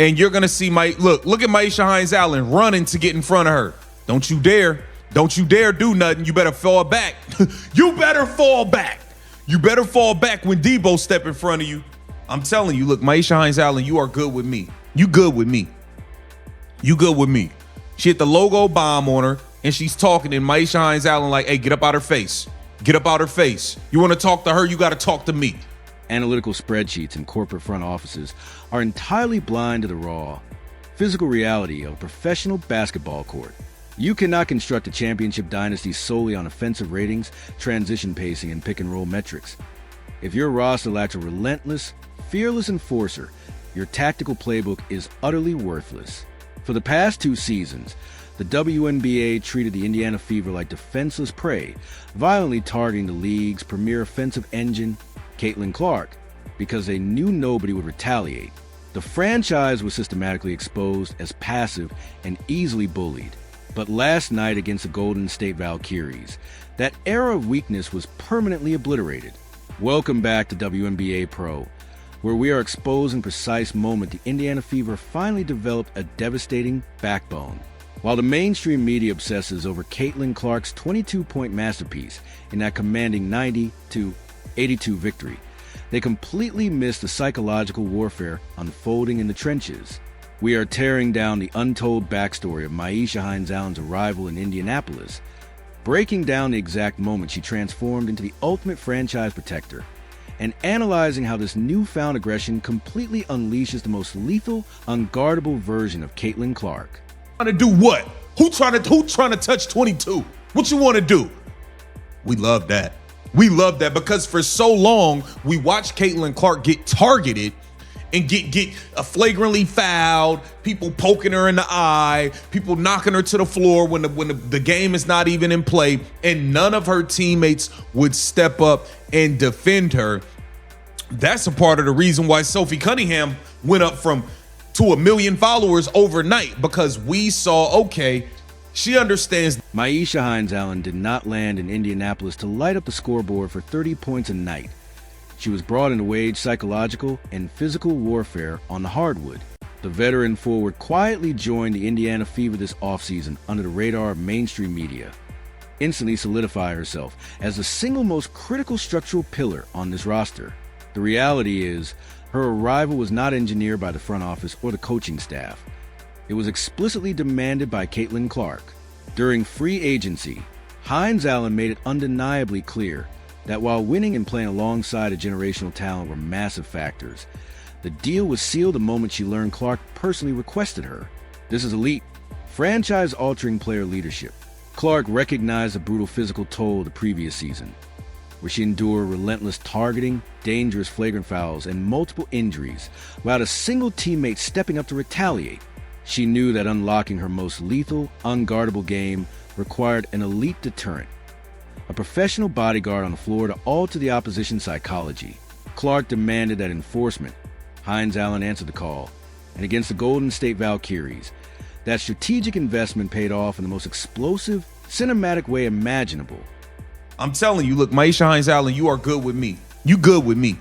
And you're going to see look at Maisha Hines-Allen running to get in front of her. Don't you dare. Don't you dare do nothing. You better fall back. You better fall back. You better fall back when Debo step in front of you. I'm telling you, look, Maisha Hines-Allen, you are good with me. You good with me. You good with me. She hit the logo bomb on her, and she's talking, and Maisha Hines-Allen like, hey, get up out her face. Get up out her face. You want to talk to her, you got to talk to me. Analytical spreadsheets in corporate front offices are entirely blind to the raw, physical reality of a professional basketball court. You cannot construct a championship dynasty solely on offensive ratings, transition pacing, and pick-and-roll metrics. If your roster lacks a relentless, fearless enforcer, your tactical playbook is utterly worthless. For the past 2 seasons, the Wnba treated the Indiana Fever like defenseless prey, violently targeting the league's premier offensive engine, Caitlin Clark, because they knew nobody would retaliate. The franchise was systematically exposed as passive and easily bullied. But last night against the Golden State Valkyries, that era of weakness was permanently obliterated. Welcome back to Wnba Pro, where we are exposing precise moment the Indiana Fever finally developed a devastating backbone. While the mainstream media obsesses over Caitlin Clark's 22-point masterpiece in that commanding 90-82 victory, they completely miss the psychological warfare unfolding in the trenches. We are tearing down the untold backstory of Maisha Hines-Allen's arrival in Indianapolis, breaking down the exact moment she transformed into the ultimate franchise protector, and analyzing how this newfound aggression completely unleashes the most lethal, unguardable version of Caitlin Clark. Trying to do what? Who trying to touch 22? What you want to do? We love that. We love that because for so long we watched Caitlin Clark get targeted and get flagrantly fouled, people poking her in the eye, people knocking her to the floor when the game is not even in play, and none of her teammates would step up and defend her. That's a part of the reason why Sophie Cunningham went up to 1 million followers overnight, because we saw, okay, she understands. Maisha Hines-Allen did not land in Indianapolis to light up the scoreboard for 30 points a night. She was brought in to wage psychological and physical warfare on the hardwood. The veteran forward quietly joined the Indiana Fever this offseason under the radar of mainstream media, instantly solidifying herself as the single most critical structural pillar on this roster. The reality is, her arrival was not engineered by the front office or the coaching staff. It was explicitly demanded by Caitlin Clark. During free agency, Hines-Allen made it undeniably clear that while winning and playing alongside a generational talent were massive factors, the deal was sealed the moment she learned Clark personally requested her. This is elite, franchise-altering player leadership. Clark recognized the brutal physical toll of the previous season, where she endured relentless targeting, dangerous flagrant fouls, and multiple injuries, without a single teammate stepping up to retaliate. She knew that unlocking her most lethal, unguardable game required an elite deterrent, a professional bodyguard on the floor to alter the opposition's psychology. Clark demanded that enforcement. Hines-Allen answered the call, and against the Golden State Valkyries, that strategic investment paid off in the most explosive, cinematic way imaginable. I'm telling you, look, Maisha Hines-Allen, you are good with me. You good with me.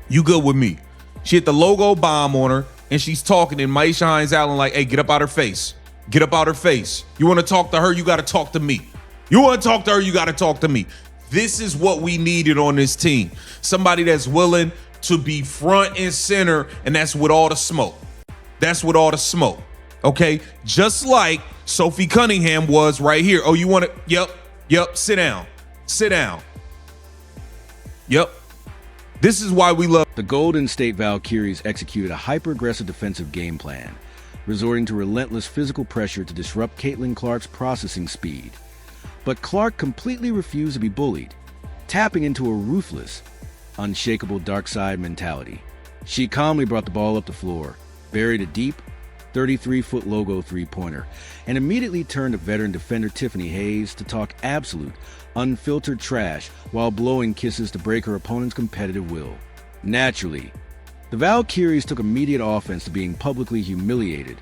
You good with me. She hit the logo bomb on her, and she's talking, and Maisha Hines-Allen like, hey, get up out her face. Get up out her face. You want to talk to her, you got to talk to me. You want to talk to her, you got to talk to me. This is what we needed on this team. Somebody that's willing to be front and center, and that's with all the smoke. That's with all the smoke, okay? Just like Sophie Cunningham was right here. Oh, you want to, yep, sit down. Sit down. Yep. This is why we love. The Golden State Valkyries executed a hyper-aggressive defensive game plan, resorting to relentless physical pressure to disrupt Caitlin Clark's processing speed. But Clark completely refused to be bullied, tapping into a ruthless, unshakable dark side mentality. She calmly brought the ball up the floor, buried a deep, 33-foot logo three-pointer, and immediately turned to veteran defender Tiffany Hayes to talk absolute, unfiltered trash while blowing kisses to break her opponent's competitive will. Naturally, the Valkyries took immediate offense to being publicly humiliated,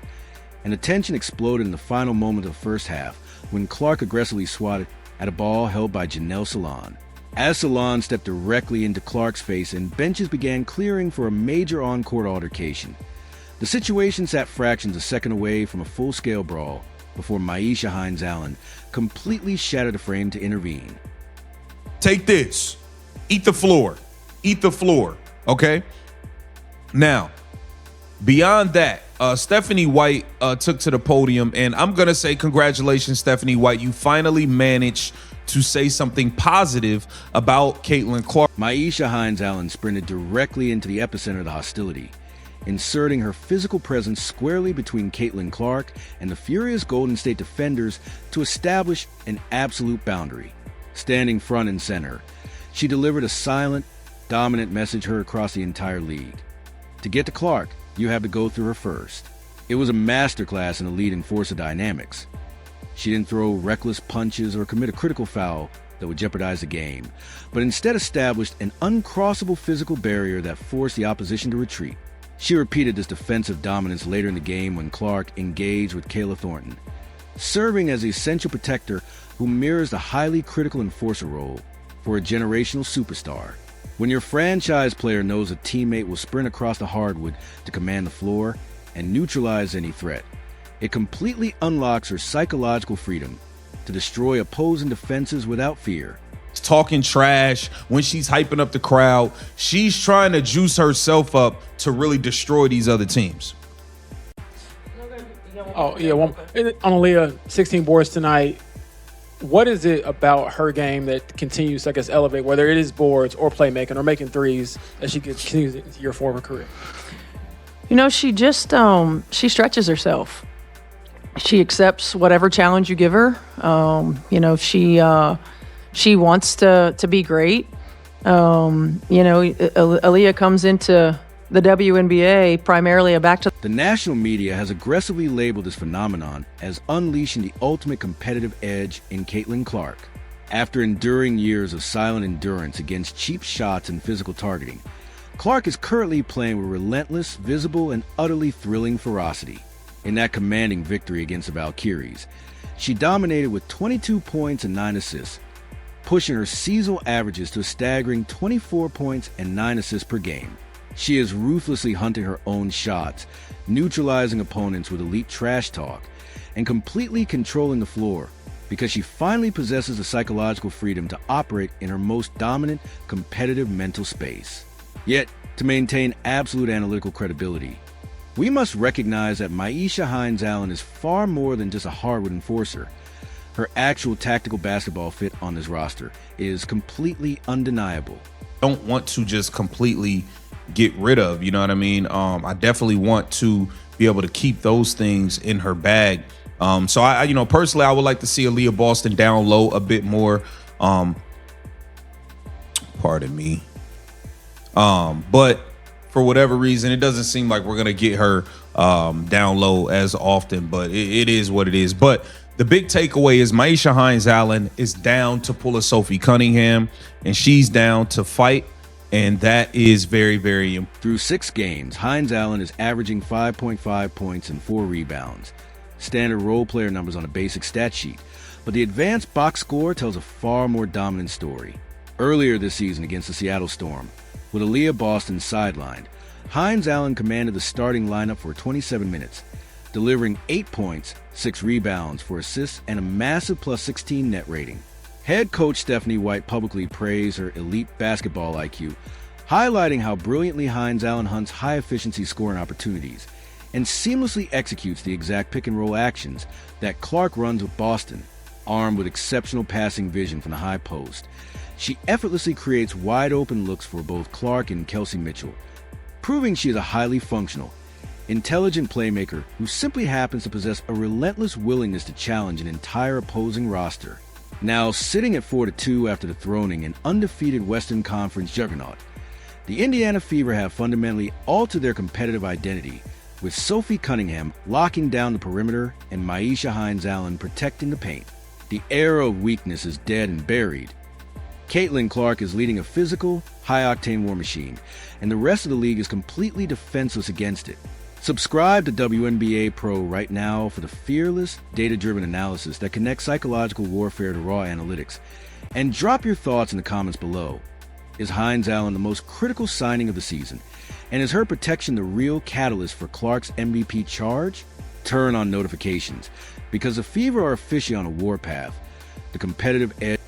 and the tension exploded in the final moment of the first half when Clark aggressively swatted at a ball held by Janelle Salon. As Salon stepped directly into Clark's face and benches began clearing for a major on-court altercation, The situation sat fractions a second away from a full-scale brawl before Myisha Hines-Allen completely shattered the frame to intervene. Take this. Eat the floor. Eat the floor. Okay? Now, beyond that, Stephanie White took to the podium, and I'm going to say congratulations, Stephanie White. You finally managed to say something positive about Caitlin Clark. Myisha Hines-Allen sprinted directly into the epicenter of the hostility, inserting her physical presence squarely between Caitlin Clark and the furious Golden State defenders to establish an absolute boundary. Standing front and center, she delivered a silent, dominant message heard across the entire league. To get to Clark, you have to go through her first. It was a masterclass in the lead enforcer dynamics. She didn't throw reckless punches or commit a critical foul that would jeopardize the game, but instead established an uncrossable physical barrier that forced the opposition to retreat. She repeated this defensive dominance later in the game when Clark engaged with Kayla Thornton, serving as the essential protector who mirrors the highly critical enforcer role for a generational superstar. When your franchise player knows a teammate will sprint across the hardwood to command the floor and neutralize any threat, it completely unlocks her psychological freedom to destroy opposing defenses without fear. Talking trash when she's hyping up the crowd. She's trying to juice herself up to really destroy these other teams. Oh, yeah. On Aaliyah, 16 boards tonight. What is it about her game that continues to, I guess, elevate, whether it is boards or playmaking or making threes, as she continues into year 4 of her career? You know, she just she stretches herself. She accepts whatever challenge you give her. You know, she wants to be great. You know, Aaliyah comes into the WNBA primarily back to... The national media has aggressively labeled this phenomenon as unleashing the ultimate competitive edge in Caitlin Clark. After enduring years of silent endurance against cheap shots and physical targeting, Clark is currently playing with relentless, visible, and utterly thrilling ferocity. In that commanding victory against the Valkyries, she dominated with 22 points and 9 assists, pushing her seasonal averages to a staggering 24 points and 9 assists per game. She is ruthlessly hunting her own shots, neutralizing opponents with elite trash talk, and completely controlling the floor because she finally possesses the psychological freedom to operate in her most dominant, competitive mental space. Yet, to maintain absolute analytical credibility, we must recognize that Myisha Hines-Allen is far more than just a hardwood enforcer. Her actual tactical basketball fit on this roster is completely undeniable. Don't want to just completely get rid of, you know what I mean? I definitely want to be able to keep those things in her bag. So I you know, personally, I would like to see Aaliyah Boston down low a bit more. Pardon me. But for whatever reason, it doesn't seem like we're going to get her down low as often, but it is what it is. But the big takeaway is Myisha Hines-Allen is down to pull a Sophie Cunningham, and she's down to fight, and that is very, very important. Through 6 games, Hines-Allen is averaging 5.5 points and 4 rebounds. Standard role player numbers on a basic stat sheet, but the advanced box score tells a far more dominant story. Earlier this season against the Seattle Storm, with Aaliyah Boston sidelined, Hines-Allen commanded the starting lineup for 27 minutes, delivering 8 points, 6 rebounds, 4 assists, and a massive plus 16 net rating. Head coach Stephanie White publicly praised her elite basketball IQ, highlighting how brilliantly Hines-Allen hunts high-efficiency scoring opportunities and seamlessly executes the exact pick-and-roll actions that Clark runs with Boston. Armed with exceptional passing vision from the high post, she effortlessly creates wide-open looks for both Clark and Kelsey Mitchell, proving she is a highly functional, intelligent playmaker who simply happens to possess a relentless willingness to challenge an entire opposing roster. Now sitting at 4-2 after dethroning an undefeated Western Conference juggernaut, the Indiana Fever have fundamentally altered their competitive identity, with Sophie Cunningham locking down the perimeter and Myisha Hines-Allen protecting the paint. The era of weakness is dead and buried. Caitlin Clark is leading a physical, high-octane war machine, and the rest of the league is completely defenseless against it. Subscribe to WNBA Pro right now for the fearless, data-driven analysis that connects psychological warfare to raw analytics. And drop your thoughts in the comments below. Is Hines-Allen the most critical signing of the season? And is her protection the real catalyst for Clark's MVP charge? Turn on notifications, because if Fever are officially on a warpath, the competitive edge